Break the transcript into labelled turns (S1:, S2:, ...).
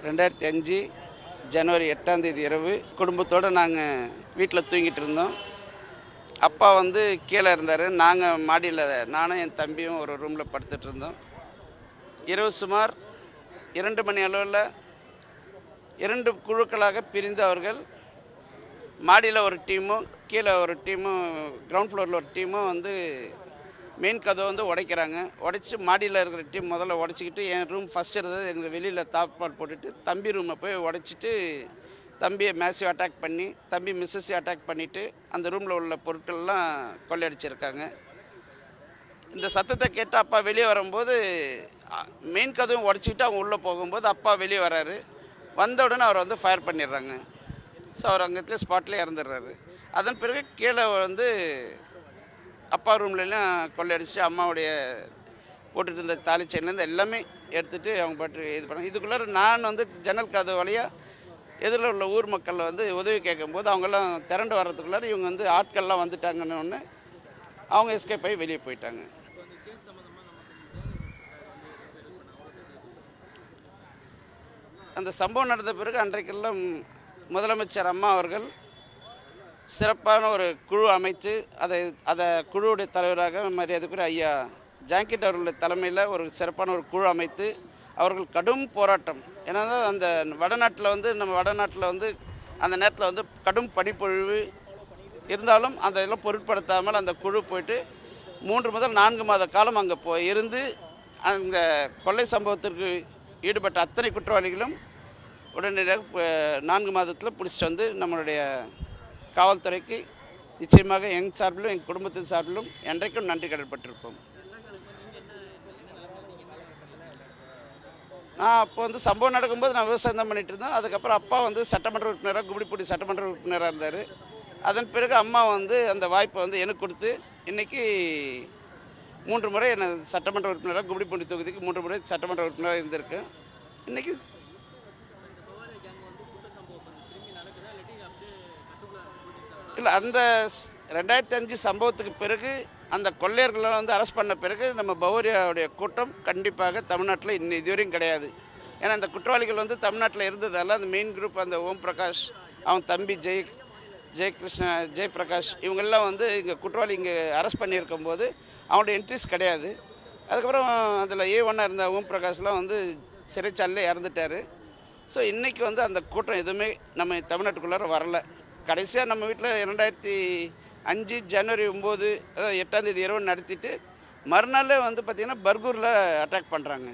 S1: 2005 ஜனவரி 8ஆம் தேதி இரவு குடும்பத்தோடு நாங்கள் வீட்டில் தூங்கிட்டு இருந்தோம். அப்பா வந்து கீழே இருந்தார். நாங்கள் மாடியில் நானும் என் தம்பியும் ஒரு ரூமில் படுத்துட்டு இருந்தோம். இரவு சுமார் 2 மணி அளவில் 2 குழுக்களாக பிரிந்து அவர்கள் மாடியில் ஒரு டீமும் கீழே ஒரு டீமும் கிரவுண்ட் ஃப்ளோரில் ஒரு டீமும் வந்து மெயின் கதவை வந்து உடைக்கிறாங்க. உடைச்சி மாடியில் இருக்கிற டீம் முதல்ல உடச்சிக்கிட்டு என் ரூம் ஃபஸ்ட் இருந்தது எங்கள் வெளியில் தாப்பால் போட்டுட்டு தம்பி ரூமை போய் உடைச்சிட்டு தம்பியை மேசிவ் அட்டாக் பண்ணி தம்பி மிஸ்ஸஸையும் அட்டாக் பண்ணிவிட்டு அந்த ரூமில் உள்ள பொருட்கள்லாம் கொள்ளையடிச்சிருக்காங்க. இந்த சத்தத்தை கேட்டு அப்பா வெளியே வரும்போது மெயின் கதவும் உடச்சிக்கிட்டு அவங்க உள்ளே போகும்போது அப்பா வெளியே வர்றாரு. வந்த உடனே அவரை வந்து ஃபயர் பண்ணிடுறாங்க. ஸோ அவர் அங்கேயே ஸ்பாட்லேயே இறந்துடுறாரு. அதன் பிறகு கீழே வந்து அப்பா ரூம்லாம் கொள்ளையடிச்சு அம்மாவுடைய போட்டுட்டு இருந்த தாலி செயின்லேருந்து எல்லாமே எடுத்துகிட்டு அவங்க பாட்டு இது பண்ணாங்க. இதுக்குள்ளே நான் வந்து ஜன்னல் கதவு வழியாக எதிரில் உள்ள ஊர் மக்கள் வந்து உதவி கேட்கும்போது அவங்கெல்லாம் திரண்டு வர்றதுக்குள்ளார இவங்க வந்து ஆட்கள்லாம் வந்துட்டாங்கன்னு ஒன்று அவங்க எஸ்கேப் ஆகி வெளியே போயிட்டாங்க. அந்த சம்பவம் நடந்த பிறகு அன்றைக்கெல்லாம் முதலமைச்சர் அம்மா அவர்கள் சிறப்பான ஒரு குழு அமைத்து அதை குழுவுடைய தலைவராக மரியாதைக்குரிய ஐயா ஜாங்கிட் அவர்களுடைய தலைமையில் ஒரு சிறப்பான ஒரு குழு அமைத்து அவர்கள் கடும் போராட்டம். ஏன்னா அந்த வடநாட்டில் வந்து நம்ம வடநாட்டில் வந்து அந்த நேரத்தில் வந்து கடும் பனிப்பொழிவு இருந்தாலும் அந்த இதெல்லாம் பொருட்படுத்தாமல் அந்த குழு போயிட்டு 3 முதல் 4 மாத காலம் அங்கே இருந்து அங்கே கொள்ளை சம்பவத்திற்கு ஈடுபட்ட அத்தனை குற்றவாளிகளும் உடனடியாக 4 மாதத்தில் பிடிச்சிட்டு வந்து நம்மளுடைய காவல்துறைக்கு நிச்சயமாக எங்கள் சார்பிலும் எங்கள் குடும்பத்தின் சார்பிலும் என்றைக்கும் நன்றி கடன்பட்டிருப்போம். நான் அப்போ வந்து சம்பவம் நடக்கும்போது நான் விவசாயம் தான் பண்ணிகிட்டு இருந்தேன். அதுக்கப்புறம் அப்பா வந்து சட்டமன்ற உறுப்பினராக கும்மிடிப்பூண்டி சட்டமன்ற உறுப்பினராக இருந்தார். அதன் பிறகு அம்மா வந்து அந்த வாய்ப்பை வந்து எனக்கு கொடுத்து இன்றைக்கி 3 முறை என்னை சட்டமன்ற உறுப்பினராக கும்மிடிப்பூண்டி தொகுதிக்கு 3 முறை சட்டமன்ற உறுப்பினராக இருந்திருக்கேன். இன்றைக்கி இல்லை, அந்த 2005 சம்பவத்துக்கு பிறகு அந்த கொள்ளையர்களை வந்து அரெஸ்ட் பண்ண பிறகு நம்ம பௌரியாவுடைய கூட்டம் கண்டிப்பாக தமிழ்நாட்டில் இதுவரையும் கிடையாது. ஏன்னா அந்த குற்றவாளிகள் வந்து தமிழ்நாட்டில் இருந்ததால் அந்த மெயின் குரூப் அந்த ஓம் பிரகாஷ் அவன் தம்பி ஜெயபிரகாஷ் இவங்கெல்லாம் வந்து இங்கே குற்றவாளி இங்கே அரெஸ்ட் பண்ணியிருக்கும் போது அவனுடைய என்ட்ரிஸ் கிடையாது. அதுக்கப்புறம் அதில் A1 இருந்த ஓம் பிரகாஷ்லாம் வந்து சிறைச்சாலையில் இறந்துட்டார். ஸோ இன்றைக்கி வந்து அந்த கூட்டம் எதுவுமே நம்ம தமிழ்நாட்டுக்குள்ளார வரலை. கடைசியாக நம்ம வீட்டில் 2005 ஜனவரி 9 அதாவது 8ஆம் தேதி இரவு நடத்திட்டு மறுநாளே வந்து பார்த்திங்கன்னா பர்கூரில் அட்டாக் பண்ணுறாங்க.